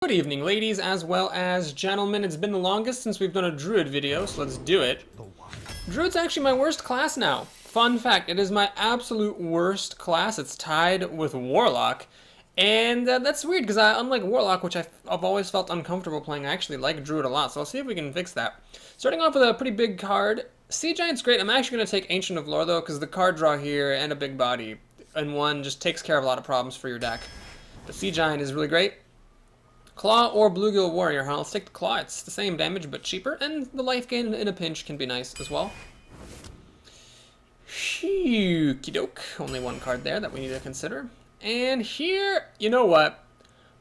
Good evening, ladies as well as gentlemen. It's been the longest since we've done a Druid video, so let's do it. Druid's actually my worst class now. Fun fact, it is my absolute worst class. It's tied with Warlock. And that's weird, because unlike Warlock, which I've always felt uncomfortable playing, I actually like Druid a lot, so I'll see if we can fix that. Starting off with a pretty big card. Sea Giant's great. I'm actually going to take Ancient of Lore, though, because the card draw here and a big body in one just takes care of a lot of problems for your deck. The Sea Giant is really great. Claw or Bluegill Warrior, huh? Let's take the Claw. It's the same damage, but cheaper, and the life gain in a pinch can be nice as well. Okie doke. Only one card there that we need to consider. And here, you know what?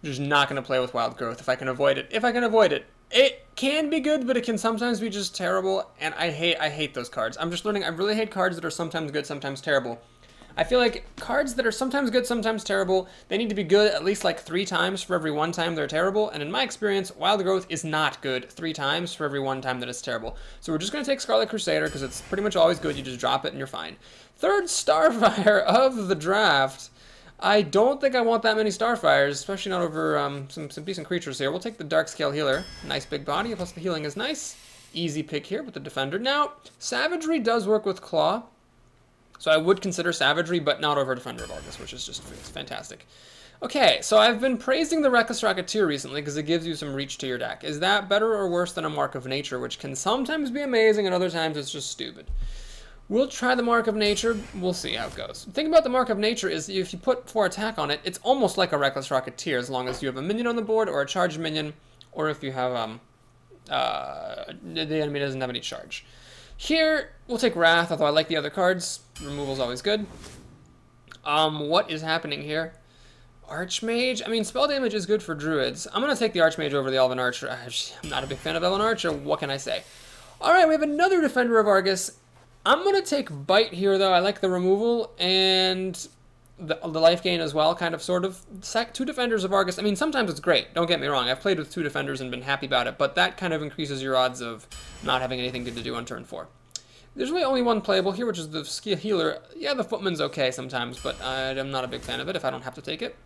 I'm just not going to play with Wild Growth if I can avoid it. If I can avoid it. It can be good, but it can sometimes be just terrible, and I hate those cards. I'm just learning I really hate cards that are sometimes good, sometimes terrible. I feel like cards that are sometimes good, sometimes terrible, they need to be good at least like 3 times for every 1 time they're terrible, and in my experience, Wild Growth is not good 3 times for every 1 time that it's terrible. So we're just going to take Scarlet Crusader, because it's pretty much always good. You just drop it and you're fine. Third Starfire of the draft. I don't think I want that many Starfires, especially not over some decent creatures here. We'll take the Darkscale Healer. Nice big body, plus the healing is nice. Easy pick here with the Defender. Now, Savagery does work with Claw, so I would consider Savagery, but not over Defender of Argus, which is just fantastic. Okay, so I've been praising the Reckless Rocketeer recently because it gives you some reach to your deck. Is that better or worse than a Mark of Nature, which can sometimes be amazing and other times it's just stupid? We'll try the Mark of Nature. We'll see how it goes. The thing about the Mark of Nature is if you put 4 attack on it, it's almost like a Reckless Rocketeer as long as you have a minion on the board or a charged minion, or if you have the enemy doesn't have any charge. Here, we'll take Wrath, although I like the other cards. Removal's always good. What is happening here? Archmage? I mean, spell damage is good for Druids. I'm going to take the Archmage over the Elven Archer. I'm not a big fan of Elven Archer. What can I say? Alright, we have another Defender of Argus. I'm going to take Bite here, though. I like the removal and the life gain as well, kind of, sort of. 2 Defenders of Argus. I mean, sometimes it's great. Don't get me wrong. I've played with 2 Defenders and been happy about it, but that kind of increases your odds of not having anything good to do on turn 4. There's really only one playable here, which is the Skill Healer. Yeah, the Footman's okay sometimes, but I'm not a big fan of it if I don't have to take it.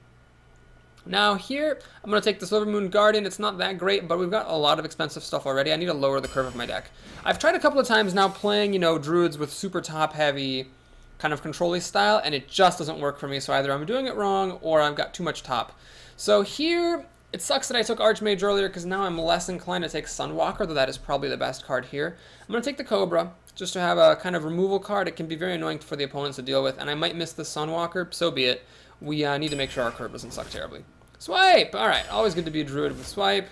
Now here, I'm going to take the Silvermoon Guardian. It's not that great, but we've got a lot of expensive stuff already. I need to lower the curve of my deck. I've tried a couple of times now playing, you know, Druids with super top-heavy kind of control-y style, and it just doesn't work for me, so either I'm doing it wrong or I've got too much top. So here, it sucks that I took Archmage earlier, because now I'm less inclined to take Sunwalker, though that is probably the best card here. I'm going to take the Cobra, just to have a kind of removal card. It can be very annoying for the opponents to deal with, and I might miss the Sunwalker, so be it. We need to make sure our curve doesn't suck terribly. Swipe! Alright, always good to be a Druid with Swipe.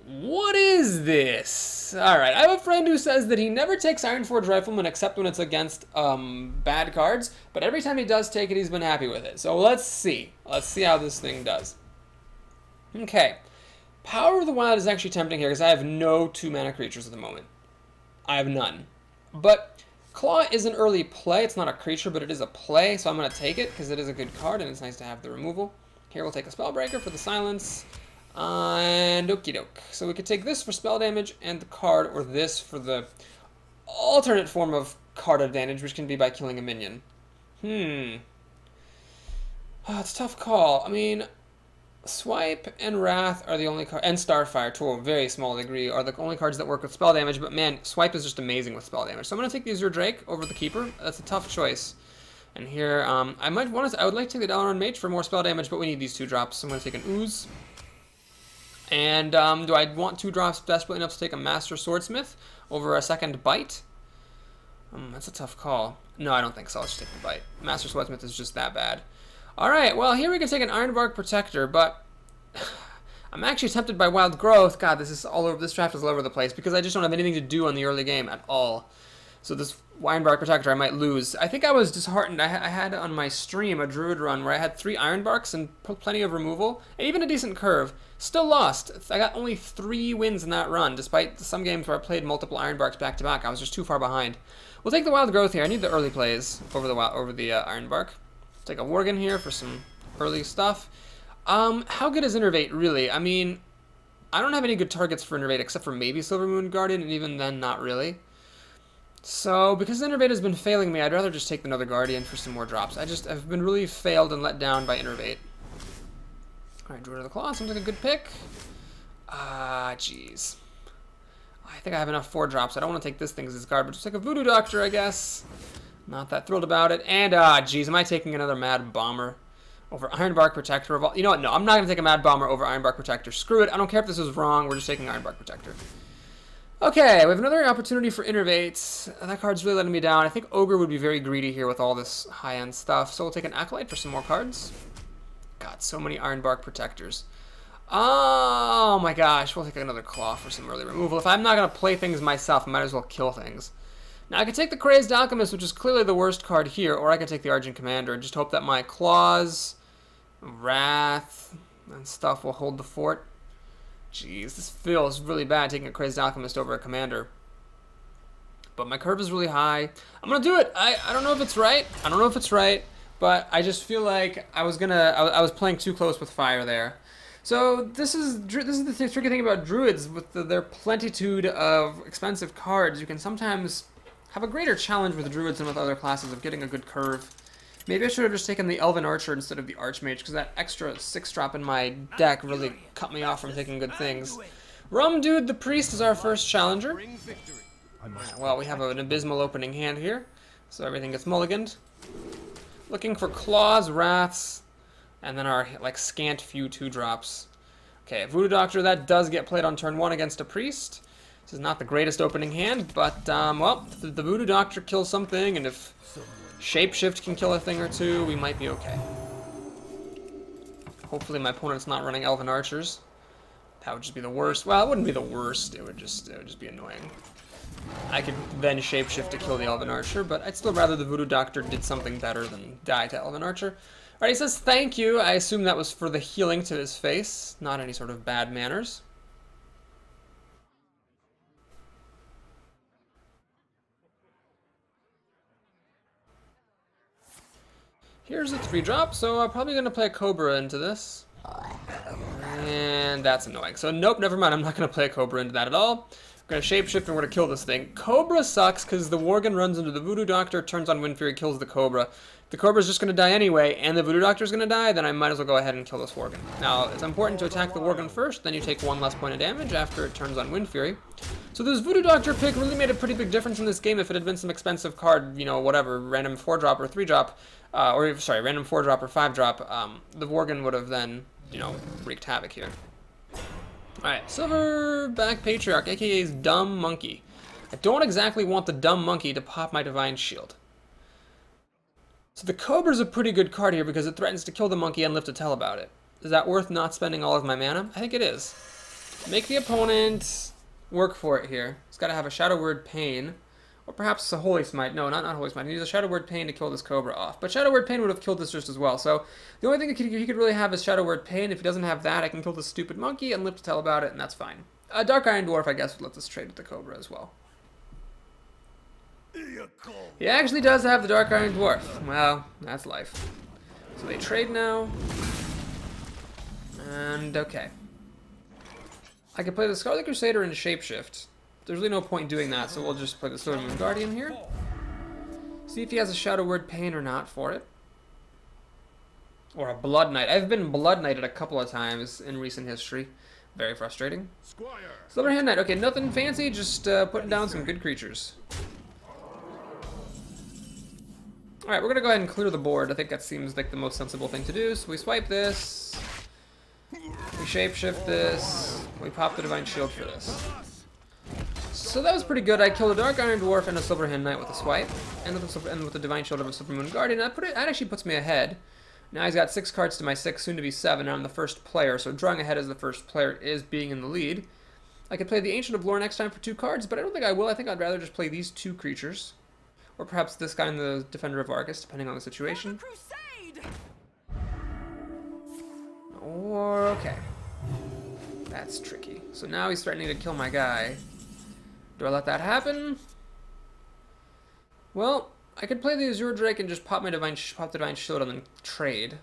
What is this? Alright, I have a friend who says that he never takes Ironforge Rifleman except when it's against bad cards, but every time he does take it, he's been happy with it. So let's see. Let's see how this thing does. Okay. Power of the Wild is actually tempting here because I have no 2-mana creatures at the moment. I have none. But Claw is an early play. It's not a creature, but it is a play, so I'm going to take it because it is a good card and it's nice to have the removal. Here we'll take a Spellbreaker for the silence, and okie doke. So we could take this for spell damage and the card, or this for the alternate form of card advantage, which can be by killing a minion. Oh, it's a tough call. I mean, Swipe and Wrath are the only cards, and Starfire to a very small degree, are the only cards that work with spell damage, but man, Swipe is just amazing with spell damage. So I'm going to take the Azure Drake over the Keeper. That's a tough choice. And here, I would like to take the Dalaran Mage for more spell damage, but we need these 2 drops. So I'm going to take an Ooze. And do I want 2 drops desperately enough to take a Master Swordsmith over a second Bite? That's a tough call. No, I don't think so. I'll just take the Bite. Master Swordsmith is just that bad. Alright, well, here we can take an Ironbark Protector, but I'm actually tempted by Wild Growth. God, this draft is all over the place, because I just don't have anything to do on the early game at all. So this Ironbark Protector I might lose. I think I was disheartened. I had on my stream a Druid run where I had 3 Ironbarks and plenty of removal, and even a decent curve. Still lost. I got only 3 wins in that run, despite some games where I played multiple Ironbarks back to back. I was just too far behind. We'll take the Wild Growth here. I need the early plays over the Ironbark. Take a Worgen here for some early stuff. How good is Innervate, really? I mean, I don't have any good targets for Innervate except for maybe Silvermoon Guardian, and even then, not really. So, because Innervate has been failing me, I'd rather just take another Guardian for some more drops. I've been really failed and let down by Innervate. Alright, Druid of the Claw seems like a good pick. Jeez. I think I have enough 4-drops. I don't want to take this thing as it's garbage. Just like a Voodoo Doctor, I guess. Not that thrilled about it. And, jeez, am I taking another Mad Bomber over Ironbark Protector? You know what? No, I'm not going to take a Mad Bomber over Ironbark Protector. Screw it. I don't care if this is wrong. We're just taking Ironbark Protector. Okay, we have another opportunity for Innervates. That card's really letting me down. I think Ogre would be very greedy here with all this high-end stuff. So we'll take an Acolyte for some more cards. God, so many Ironbark Protectors. Oh my gosh, we'll take another Claw for some early removal. If I'm not going to play things myself, I might as well kill things. Now, I could take the Crazed Alchemist, which is clearly the worst card here, or I could take the Argent Commander and just hope that my Claws, Wrath, and stuff will hold the fort. Jeez, this feels really bad taking a Crazed Alchemist over a Commander. But my curve is really high. I'm going to do it. I don't know if it's right. I don't know if it's right, but I just feel like I was playing too close with fire there. So this is the tricky thing about Druids. With their plenitude of expensive cards, you can sometimes have a greater challenge with Druids than with other classes of getting a good curve. Maybe I should have just taken the Elven Archer instead of the Archmage, because that extra 6-drop in my deck really cut me off from taking good things. Rum Dude the Priest is our first challenger. Well, we have an abysmal opening hand here, so everything gets mulliganed. Looking for Claws, Wraths, and then our scant few 2-drops. Okay, Voodoo Doctor, that does get played on turn 1 against a Priest. This is not the greatest opening hand, but, well, if the Voodoo Doctor kills something, and if Shapeshift can kill a thing or two, we might be okay. Hopefully my opponent's not running Elven Archers. That would just be the worst. Well, it wouldn't be the worst. It would just be annoying. I could then Shapeshift to kill the Elven Archer, but I'd still rather the Voodoo Doctor did something better than die to Elven Archer. Alright, he says thank you. I assume that was for the healing to his face, not any sort of bad manners. Here's a 3-drop, so I'm probably going to play a Cobra into this. And that's annoying. So nope, never mind. I'm not going to play a Cobra into that at all. I'm going to Shapeshift and we're going to kill this thing. Cobra sucks because the Worgen runs into the Voodoo Doctor, turns on Wind Fury, kills the Cobra. If the Cobra's just going to die anyway, and the Voodoo Doctor's going to die, then I might as well go ahead and kill this Worgen. Now, it's important to attack the Worgen first, then you take 1 less point of damage after it turns on Wind Fury. So this Voodoo Doctor pick really made a pretty big difference in this game. If it had been some expensive card, you know, whatever, random 4-drop or 3-drop, or sorry, random 4-drop or 5-drop, the Worgen would have then, you know, wreaked havoc here. Alright, Silverback Patriarch, aka Dumb Monkey. I don't exactly want the Dumb Monkey to pop my Divine Shield. So the Cobra's a pretty good card here because it threatens to kill the monkey and live to tell about it. Is that worth not spending all of my mana? I think it is. Make the opponent work for it here. He's got to have a Shadow Word Pain. Or perhaps a Holy Smite. No, not Holy Smite. He needs a Shadow Word Pain to kill this Cobra off. But Shadow Word Pain would have killed this just as well. So the only thing he could really have is Shadow Word Pain. If he doesn't have that, I can kill this stupid monkey and live to tell about it, and that's fine. Dark Iron Dwarf, I guess, would let us trade with the Cobra as well. He actually does have the Dark Iron Dwarf. Well, that's life. So they trade now. And, okay. I could play the Scarlet Crusader into Shapeshift. There's really no point in doing that, so we'll just play the Silver Moon Guardian here. See if he has a Shadow Word Pain or not for it. Or a Blood Knight. I've been Blood Knighted a couple of times in recent history. Very frustrating. Silverhand Knight. Okay, nothing fancy, just putting down some good creatures. Alright, we're going to go ahead and clear the board. I think that seems like the most sensible thing to do. So we swipe this. We Shapeshift this. We pop the Divine Shield for this. So that was pretty good. I killed a Dark Iron Dwarf and a Silverhand Knight with a swipe. And with the Divine Shield of a Silver Moon Guardian. That actually puts me ahead. Now he's got 6 cards to my 6, soon to be 7, and I'm the first player. So drawing ahead as the first player is being in the lead. I could play the Ancient of Lore next time for 2 cards, but I don't think I will. I think I'd rather just play these 2 creatures. Or perhaps this guy in the Defender of Argus, depending on the situation. Or, okay. That's tricky. So now he's threatening to kill my guy. Do I let that happen? Well, I could play the Azure Drake and just pop the Divine Shield and then trade.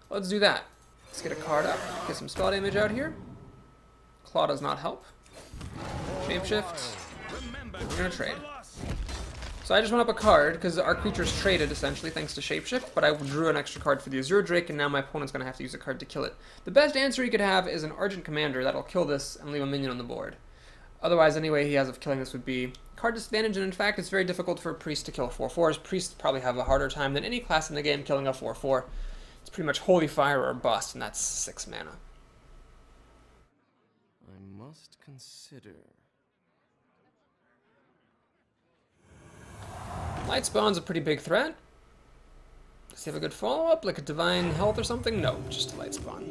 Let's do that. Let's get a card up. Get some spell damage out here. Claw does not help. Shapeshift. We're gonna trade. So I just went up a card, because our creature's traded, essentially, thanks to Shapeshift, but I drew an extra card for the Azure Drake, and now my opponent's going to have to use a card to kill it. The best answer he could have is an Argent Commander that'll kill this and leave a minion on the board. Otherwise, any way he has of killing this would be card disadvantage, and in fact, it's very difficult for a Priest to kill 4/4s. Priests probably have a harder time than any class in the game killing a 4/4. It's pretty much Holy Fire or bust, and that's 6 mana. I must consider. Lightspawn's a pretty big threat. Does he have a good follow-up, like a Divine Health or something? No, just a Lightspawn.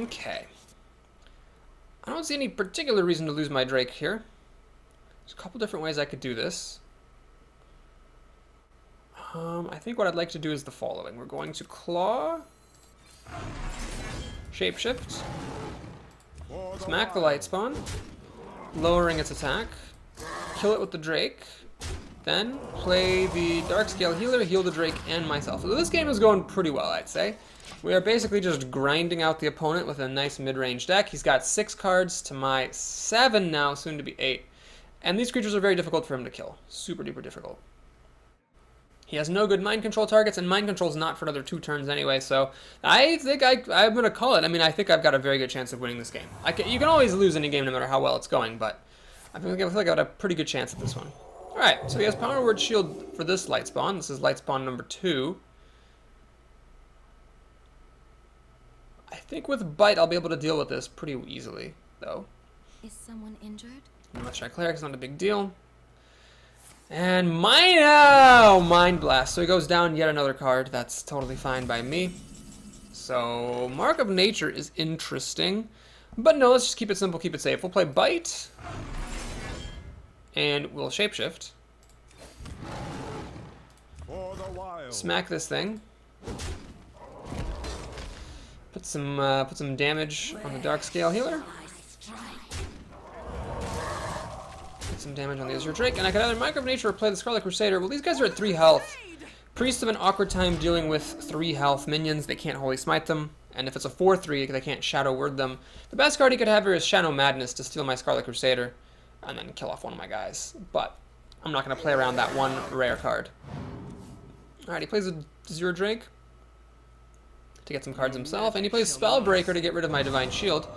Okay. I don't see any particular reason to lose my Drake here. There's a couple different ways I could do this. I think what I'd like to do is the following. We're going to Claw, Shapeshift, smack the Lightspawn, lowering its attack, kill it with the Drake, then play the Darkscale Healer, heal the Drake, and myself. So this game is going pretty well, I'd say. We are basically just grinding out the opponent with a nice mid-range deck. He's got 6 cards to my 7 now, soon to be 8. And these creatures are very difficult for him to kill. Super duper difficult. He has no good mind control targets, and mind control is not for another 2 turns anyway, so I think I'm going to call it. I mean, I think I've got a very good chance of winning this game. You can always lose any game no matter how well it's going, but I feel like I got a pretty good chance at this one. Alright, so he has Power Word Shield for this Lightspawn. This is Lightspawn number 2. I think with Bite I'll be able to deal with this pretty easily, though. Is someone injured? Let's try Cleric, it's not a big deal. And Mind Blast. So he goes down yet another card. That's totally fine by me. So Mark of Nature is interesting. But no, let's just keep it simple, keep it safe. We'll play Bite. And we'll Shapeshift. Smack this thing. Put some damage on the Darkscale Healer. Put some damage on the Azure Drake, and I could either Mark of Nature or play the Scarlet Crusader. Well, these guys are at 3 health. Priests have an awkward time dealing with 3 health minions. They can't Holy Smite them, and if it's a 4/3, they can't Shadow Word them. The best card he could have here is Shadow Madness to steal my Scarlet Crusader, and then kill off one of my guys. But I'm not going to play around that one rare card. Alright, he plays a Azure Drake to get some cards himself, and he plays Spellbreaker to get rid of my Divine Shield.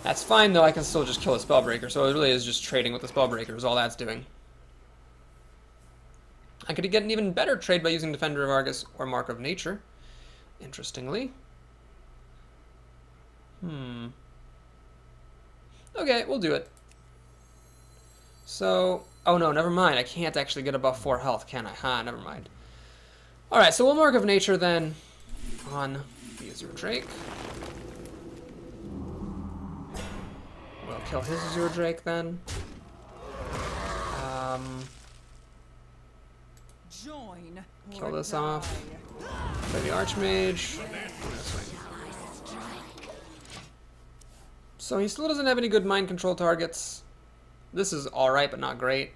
That's fine, though. I can still just kill a Spellbreaker, so it really is just trading with the Spellbreaker is all that's doing. I could get an even better trade by using Defender of Argus or Mark of Nature, interestingly. Okay, we'll do it. So, oh no, never mind. I can't actually get above 4 health, can I? Ha, never mind. Alright, so we'll Mark of Nature then on the Azure Drake. We'll kill his Azure Drake then. Kill this off. Play the Archmage. So he still doesn't have any good mind control targets. This is alright, but not great.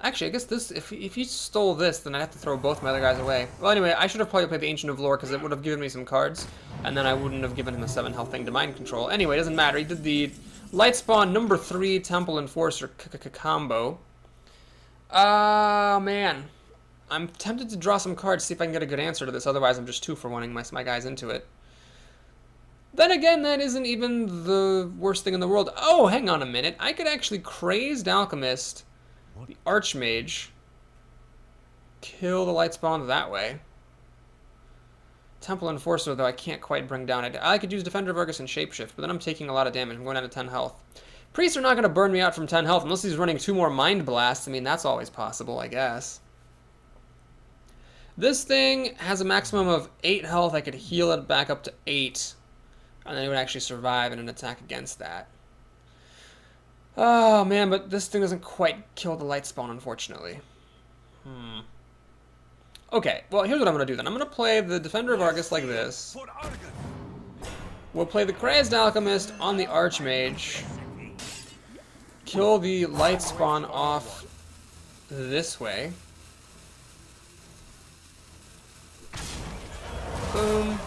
Actually, I guess this, if he stole this, then I'd have to throw both my other guys away. Well, anyway, I should have probably played the Ancient of Lore, because it would have given me some cards, and then I wouldn't have given him a 7 health thing to mind control. Anyway, it doesn't matter. He did the Lightspawn number 3 Temple Enforcer combo. Man. I'm tempted to draw some cards, see if I can get a good answer to this, otherwise I'm just 2 for 1ing my guys into it. Then again, that isn't even the worst thing in the world. Oh, hang on a minute. I could actually Crazed Alchemist the Archmage, kill the Lightspawn that way. Temple Enforcer, though, I can't quite bring down. I could use Defender of Argus and Shapeshift, but then I'm taking a lot of damage. I'm going down to 10 health. Priests are not going to burn me out from 10 health unless he's running 2 more Mind Blasts. I mean, that's always possible, I guess. This thing has a maximum of 8 health. I could heal it back up to 8, and then it would actually survive in an attack against that. Oh, man, but this thing doesn't quite kill the Lightspawn, unfortunately. Okay, well, here's what I'm going to do then. I'm going to play the Defender of Argus like this. We'll play the Crazed Alchemist on the Archmage. Kill the Lightspawn off this way. Boom.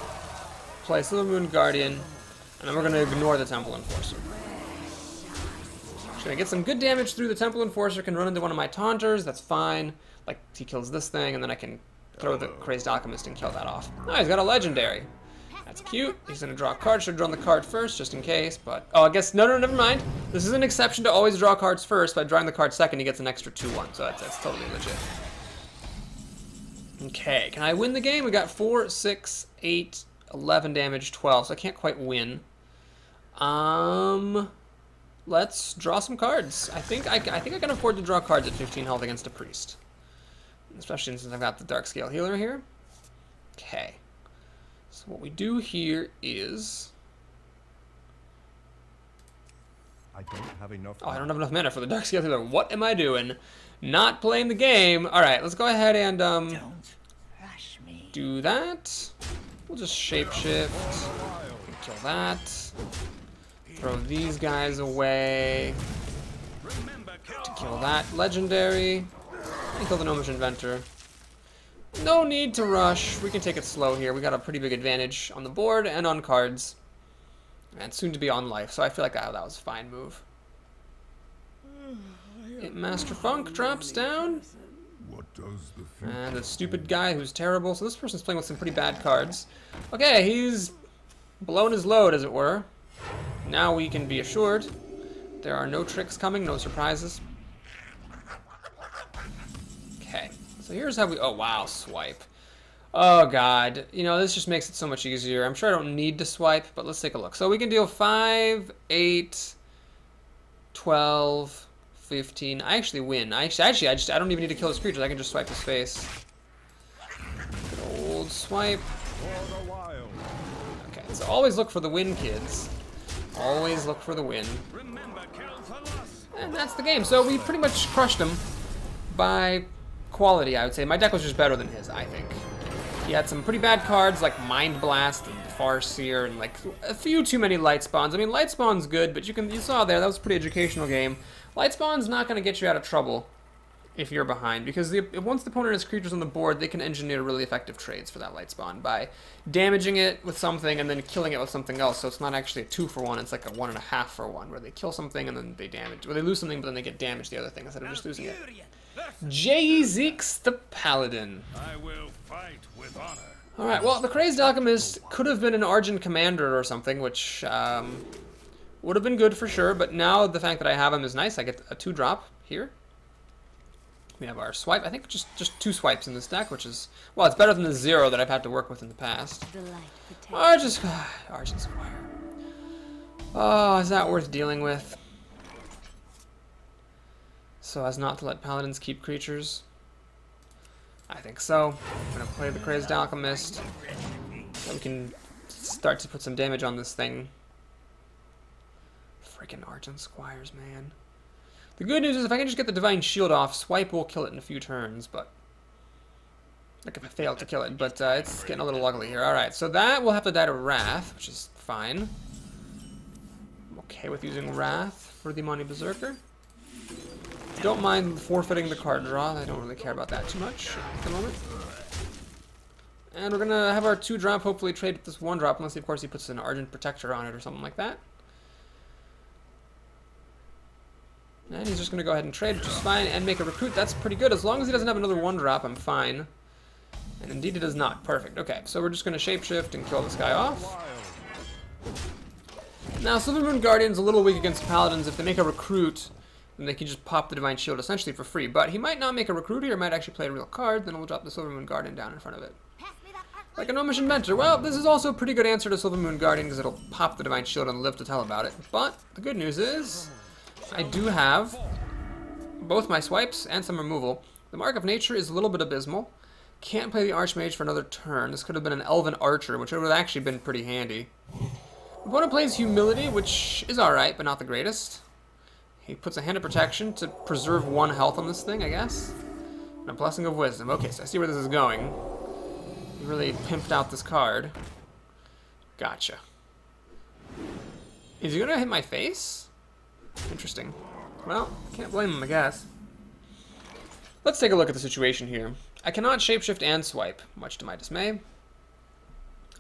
Play Silver Moon Guardian. And then we're going to ignore the Temple Enforcer. Just gonna get some good damage through. The Temple Enforcer can run into one of my taunters. That's fine. Like, he kills this thing, and then I can throw the Crazed Alchemist and kill that off. Oh, he's got a legendary. That's cute. He's gonna draw a card. Should have drawn the card first, just in case, but... Oh, I guess... No, never mind. This is an exception to always draw cards first. By drawing the card second, he gets an extra 2/1, so that's totally legit. Okay, can I win the game? We got 4, 6, 8, 11 damage, 12, so I can't quite win. Let's draw some cards. I think I can afford to draw cards at 15 health against a priest. Especially since I've got the Dark Scale Healer here. Okay. So what we do here is... I don't have enough. Oh, I don't have enough mana for the Dark Scale Healer. What am I doing? Not playing the game. Alright, let's go ahead and Don't rush me. do that. We'll just shapeshift. Kill that. Throw these guys away. To kill that legendary. And kill the Gnomish Inventor. No need to rush. We can take it slow here. We got a pretty big advantage on the board and on cards. And soon to be on life. So I feel like that was a fine move. Master Funk drops down. What does the And the stupid guy who's terrible. So this person's playing with some pretty bad cards. Okay, he's blown his load, as it were. Now we can be assured there are no tricks coming, no surprises. Okay, so here's how we... Oh, wow, swipe. Oh, God. You know, this just makes it so much easier. I'm sure I don't need to swipe, but let's take a look. So we can deal 5, 8, 12, 15. I actually win. I don't even need to kill his creatures. I can just swipe his face. Good old swipe. For the wild. Okay, so always look for the win, kids. Always look for the win. And that's the game. So we pretty much crushed him by quality, I would say. My deck was just better than his, I think. He had some pretty bad cards like Mind Blast and Farseer and like a few too many Light Spawns. I mean, Light Spawn's good, but you saw there, that was a pretty educational game. Light Spawn's not going to get you out of trouble if you're behind, because once the opponent has creatures on the board, they can engineer really effective trades for that Light Spawn by damaging it with something and then killing it with something else. So it's not actually a 2-for-1, it's like a 1.5-for-1, where they kill something and then they damage, or they lose something but then they get damage the other thing instead of just losing it. Zeke's the Paladin. I will fight with honor. Alright, well, the Crazed Alchemist could have been an Argent Commander or something, which would have been good for sure, but now the fact that I have him is nice. I get a 2-drop here. We have our swipe. I think just 2 swipes in this deck, which is, well, it's better than the 0 that I've had to work with in the past. Argent Squire. Oh, is that worth dealing with? So as not to let Paladins keep creatures? I think so. I'm going to play the Crazed Alchemist. So we can start to put some damage on this thing. Freaking Argent Squires, man. The good news is if I can just get the Divine Shield off, Swipe will kill it in a few turns, but... Like if I fail to kill it, but it's getting a little ugly here. Alright, so that will have to die to Wrath, which is fine. I'm okay with using Wrath for the Money Berserker. Don't mind forfeiting the card draw. I don't really care about that too much at the moment. And we're going to have our 2-drop hopefully trade with this 1-drop, unless of course he puts an Argent Protector on it or something like that. And he's just going to go ahead and trade, which is fine, and make a recruit. That's pretty good. As long as he doesn't have another 1-drop, I'm fine. And indeed it does not. Perfect. Okay, so we're just going to shapeshift and kill this guy off. Now, Silvermoon Guardian's a little weak against Paladins. If they make a recruit, then they can just pop the Divine Shield essentially for free. But he might not make a recruit here, might actually play a real card, then we'll drop the Silvermoon Guardian down in front of it. Like a Gnomish Inventor. Well, this is also a pretty good answer to Silvermoon Guardian, because it'll pop the Divine Shield and live to tell about it. But the good news is, I do have both my swipes and some removal. The Mark of Nature is a little bit abysmal. Can't play the Archmage for another turn. This could have been an Elven Archer, which would have actually been pretty handy. Opponent plays Humility, which is alright, but not the greatest. He puts a Hand of Protection to preserve 1 health on this thing, I guess. And a Blessing of Wisdom. Okay, so I see where this is going. He really pimped out this card. Gotcha. Is he gonna hit my face? Interesting. Well, can't blame him, I guess. Let's take a look at the situation here. I cannot shapeshift and swipe, much to my dismay.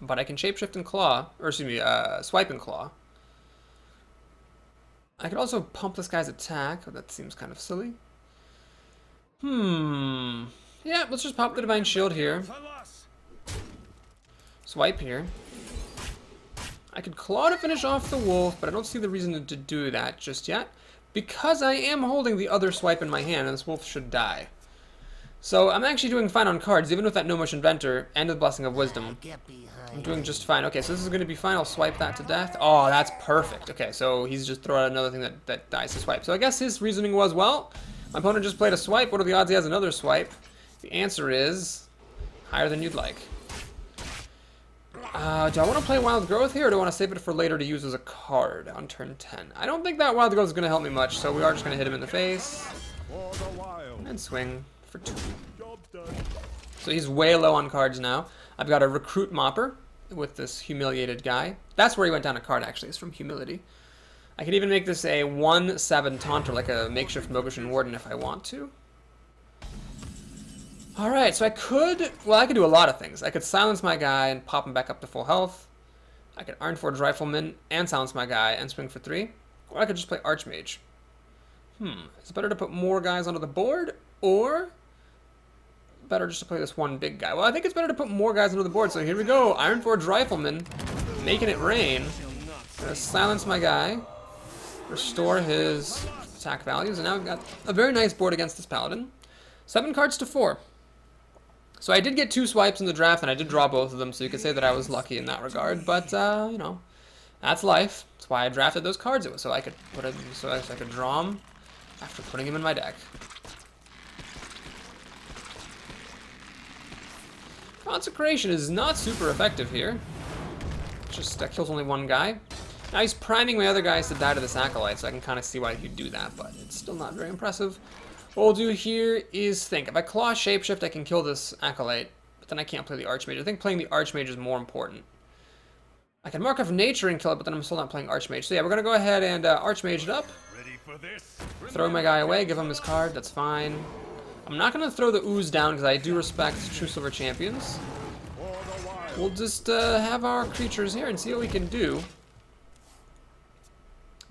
But I can shapeshift and claw, or excuse me, swipe and claw. I could also pump this guy's attack. That seems kind of silly. Yeah, let's just pop the Divine Shield here. Swipe here. I could claw to finish off the wolf, but I don't see the reason to do that just yet, because I am holding the other swipe in my hand, and this wolf should die. So I'm actually doing fine on cards, even with that No Motion Inventor and the Blessing of Wisdom. I'm doing just fine. Okay, so this is going to be fine. I'll swipe that to death. Oh, that's perfect. Okay, so he's just throwing out another thing that dies to swipe. So I guess his reasoning was, well, my opponent just played a swipe. What are the odds he has another swipe? The answer is higher than you'd like. Do I want to play Wild Growth here, or do I want to save it for later to use as a card on turn 10? I don't think that Wild Growth is going to help me much, so we are just going to hit him in the face. And swing for 2. So he's way low on cards now. I've got a Recruit Mopper with this Humiliated guy. That's where he went down a card, actually. It's from Humility. I could even make this a 1/7 Taunter, like a makeshift Mogushan Warden if I want to. Alright, so I could do a lot of things. I could silence my guy and pop him back up to full health. I could Ironforge Rifleman and silence my guy and swing for 3. Or I could just play Archmage. Is it better to put more guys onto the board, or better just to play this one big guy? Well, I think it's better to put more guys onto the board, so here we go. Ironforge Rifleman, making it rain. Gonna silence my guy, restore his attack values, and now we've got a very nice board against this Paladin. 7 cards to 4. So I did get 2 swipes in the draft, and I did draw both of them, so you could say that I was lucky in that regard. But, you know, that's life. That's why I drafted those cards, so I could put it, so I could draw them after putting them in my deck. Consecration is not super effective here. Just kills only one guy. Now he's priming my other guys to die to this Acolyte, so I can kind of see why he'd do that, but it's still not very impressive. What we'll do here is think. If I Claw Shapeshift, I can kill this Acolyte, but then I can't play the Archmage. I think playing the Archmage is more important. I can Mark of Nature and kill it, but then I'm still not playing Archmage. So yeah, we're going to go ahead and Archmage it up. Throw my guy away, give him his card, that's fine. I'm not going to throw the Ooze down because I do respect True Silver Champions. We'll just have our creatures here and see what we can do.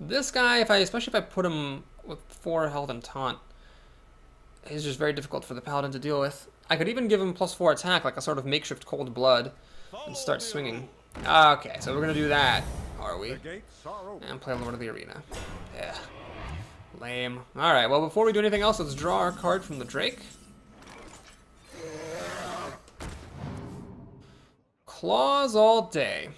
This guy, especially if I put him with 4 health and taunt, is just very difficult for the Paladin to deal with. I could even give him +4 attack, like a sort of makeshift Cold Blood, and start swinging. Okay, so we're gonna do that, are we? And play Lord of the Arena. Yeah. Lame. Alright, well before we do anything else, let's draw our card from the Drake. Claws all day.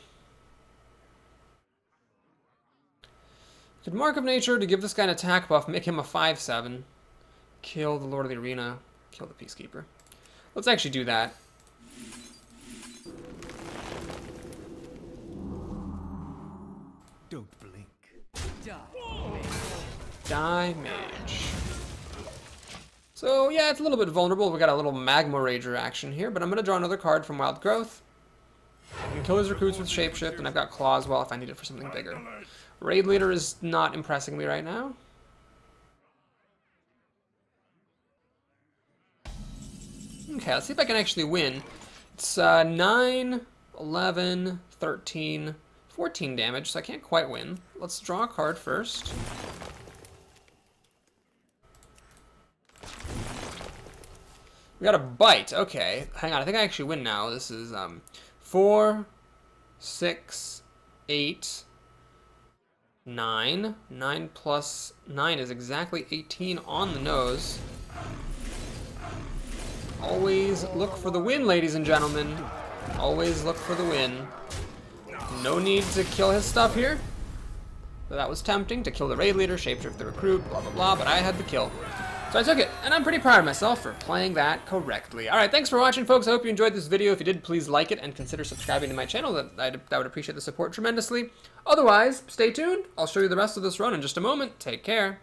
Could Mark of Nature to give this guy an attack buff, make him a 5/7. Kill the Lord of the Arena, kill the Peacekeeper. Let's actually do that. Don't blink. Die Mage. So yeah, it's a little bit vulnerable. We got a little Magma Rager action here, but I'm gonna draw another card from Wild Growth. I can kill his recruits with Shapeshift, and I've got Claw as well if I need it for something bigger. Raid Leader is not impressing me right now. Okay, let's see if I can actually win. It's 9, 11, 13, 14 damage, so I can't quite win. Let's draw a card first. We got a Bite. Okay, hang on. I think I actually win now. This is 4, 6, 8, 9. 9 plus 9 is exactly 18 on the nose. Always look for the win, ladies and gentlemen. Always look for the win. No need to kill his stuff here. So that was tempting to kill the raid leader, shapeshift the recruit, blah, blah, blah, but I had the kill. So I took it, and I'm pretty proud of myself for playing that correctly. Alright, thanks for watching, folks. I hope you enjoyed this video. If you did, please like it and consider subscribing to my channel. I would appreciate the support tremendously. Otherwise, stay tuned. I'll show you the rest of this run in just a moment. Take care.